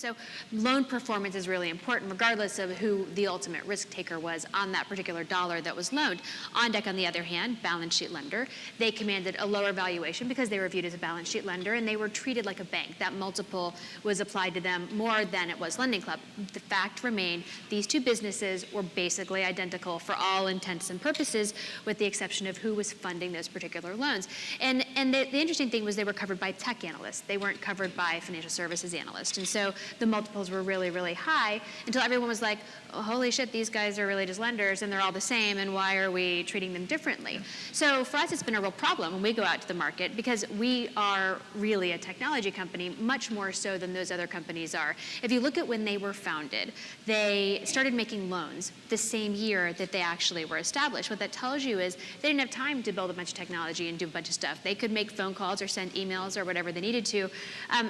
So loan performance is really important, regardless of who the ultimate risk taker was on that particular dollar that was loaned. OnDeck, on the other hand, balance sheet lender, they commanded a lower valuation because they were viewed as a balance sheet lender, and they were treated like a bank. That multiple was applied to them more than it was Lending Club. The fact remained, these two businesses were basically identical for all intents and purposes, with the exception of who was funding those particular loans. And the interesting thing was they were covered by tech analysts. They weren't covered by financial services analysts. And so the multiples were really, really high until everyone was like, oh, holy shit, these guys are really just lenders and they're all the same, and why are we treating them differently? So for us, it's been a real problem when we go out to the market, because we are really a technology company, much more so than those other companies are. If you look at when they were founded, they started making loans the same year that they actually were established. What that tells you is they didn't have time to build a bunch of technology and do a bunch of stuff. They could make phone calls or send emails or whatever they needed to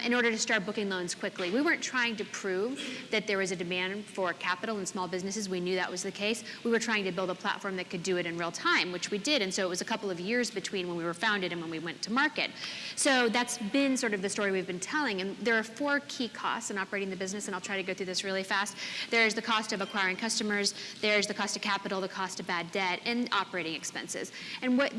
in order to start booking loans quickly. We weren't trying to prove that there was a demand for capital in small businesses. We knew that was the case. We were trying to build a platform that could do it in real time, which we did. And so it was a couple of years between when we were founded and when we went to market. So that's been sort of the story we've been telling. And there are 4 key costs in operating the business, and I'll try to go through this really fast. There's the cost of acquiring customers, there's the cost of capital, the cost of bad debt, and operating expenses. And what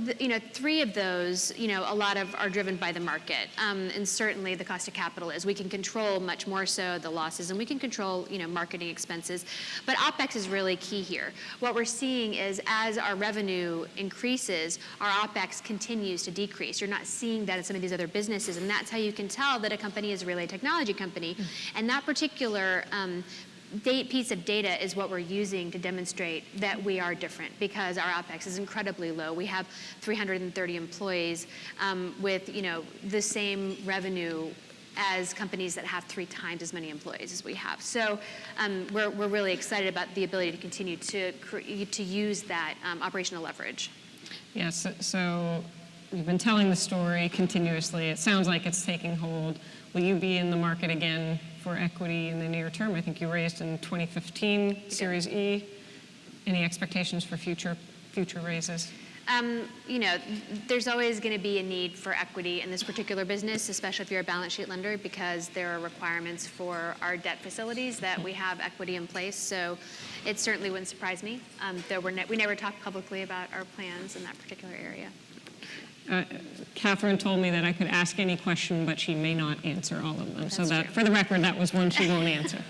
3 of those, a lot of are driven by the market. And certainly the cost of capital is. We can control much more so the losses, and we can control, marketing expenses. But OpEx is really key here. What we're seeing is as our revenue increases, our OpEx continues to decrease. You're not seeing that in some of these other businesses, and that's how you can tell that a company is really a technology company. And that particular piece of data is what we're using to demonstrate that we are different, because our OpEx is incredibly low. We have 330 employees with the same revenue as companies that have 3 times as many employees as we have. So we're really excited about the ability to continue to use that operational leverage. Yes, so you've been telling the story continuously. It sounds like it's taking hold. Will you be in the market again for equity in the near term? I think you raised in 2015, Series E. Any expectations for future raises? There's always going to be a need for equity in this particular business, especially if you're a balance sheet lender, because there are requirements for our debt facilities that we have equity in place. So it certainly wouldn't surprise me. Though we never talk publicly about our plans in that particular area. Catherine told me that I could ask any question, but she may not answer all of them. That's so that, true. for the record, that was one she won't answer.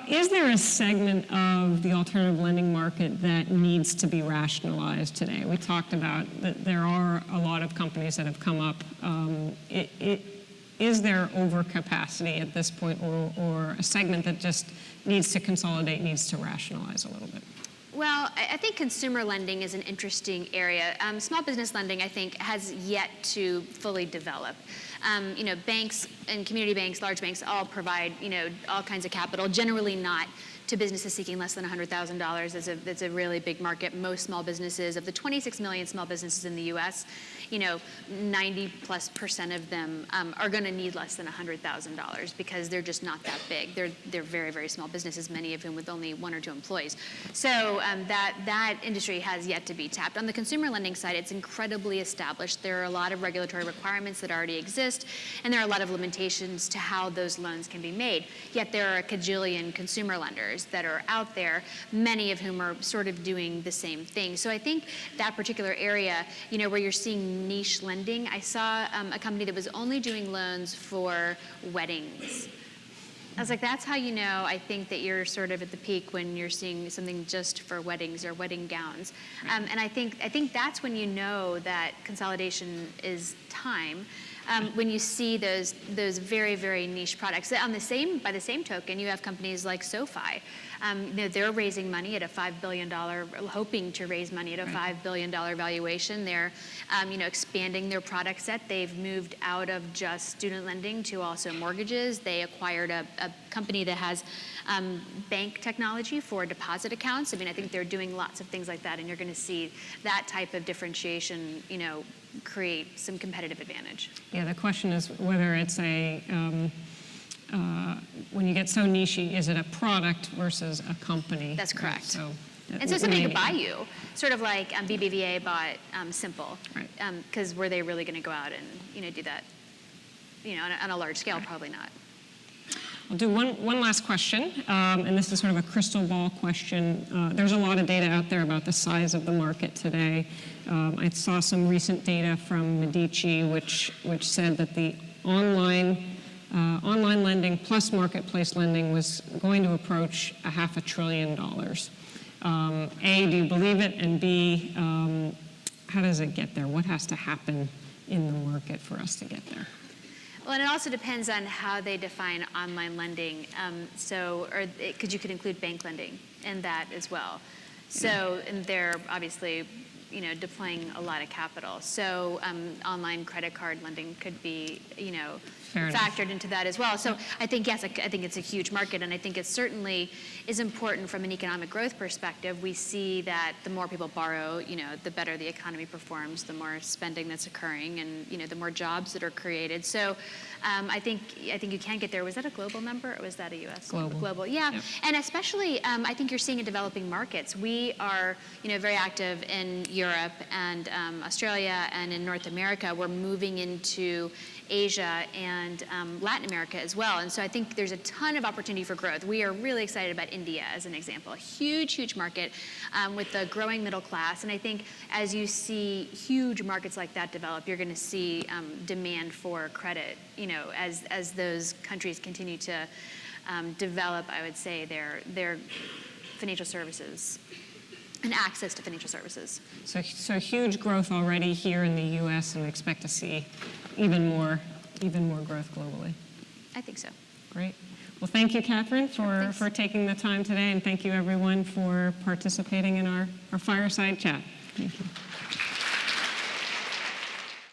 Is there a segment of the alternative lending market that needs to be rationalized today? We talked about that there are a lot of companies that have come up. Is there overcapacity at this point, or a segment that just needs to consolidate, needs to rationalize a little bit? Well, I think consumer lending is an interesting area. Small business lending, I think, has yet to fully develop. Banks and community banks, large banks, all provide, all kinds of capital, generally not to businesses seeking less than $100,000. That's a really big market. Most small businesses, of the 26 million small businesses in the U.S., 90+% of them are going to need less than $100,000 because they're just not that big. They're very, very small businesses, many of whom with only 1 or 2 employees. So that industry has yet to be tapped. On the consumer lending side, it's incredibly established. There are a lot of regulatory requirements that already exist, and there are a lot of limitations to how those loans can be made. Yet there are a cajillion consumer lenders that are out there, many of whom are sort of doing the same thing. So I think that particular area, where you're seeing niche lending, I saw a company that was only doing loans for weddings. I was like, that's how you know, I think, that you're sort of at the peak when you're seeing something just for weddings or wedding gowns. And I think that's when you know that consolidation is time. When you see those very, very niche products. By the same token, you have companies like SoFi. They're raising money at a $5 billion, hoping to raise money at a $5 billion valuation. They're, expanding their product set. They've moved out of just student lending to also mortgages. They acquired a company that has bank technology for deposit accounts. I think they're doing lots of things like that, and you're going to see that type of differentiation, create some competitive advantage. Yeah, the question is whether it's when you get so niche-y, is it a product versus a company? That's correct. Right? And so somebody could buy you, sort of like BBVA bought Simple, right? Because were they really going to go out and do that, on a large scale? Right. Probably not. I'll do one last question, and this is sort of a crystal ball question. There's a lot of data out there about the size of the market today. I saw some recent data from Medici, which said that the online lending plus marketplace lending was going to approach $500 billion. A, do you believe it? And B, how does it get there? What has to happen in the market for us to get there? Well, and it also depends on how they define online lending. Because you could include bank lending in that as well. So, and they're obviously, deploying a lot of capital. So, online credit card lending could be, factored into that as well. So I think, yes, I think it's a huge market, and I think it certainly is important from an economic growth perspective. We see that the more people borrow, the better the economy performs, the more spending that's occurring, and the more jobs that are created. So I think you can get there. Was that a global number, or was that a U.S.? Global, yeah. Yep. And especially, I think you're seeing in developing markets. We are, very active in Europe and Australia and in North America. We're moving into Asia and Latin America as well. And so I think there's a ton of opportunity for growth. We are really excited about India as an example. A huge, huge market with the growing middle class. And I think as you see huge markets like that develop, you're going to see demand for credit, as those countries continue to develop, I would say, their financial services and access to financial services. So huge growth already here in the U.S., and we expect to see even more growth globally. I think so. Great. Well, thank you, Catherine, for taking the time today, and thank you, everyone, for participating in our fireside chat. Thank you.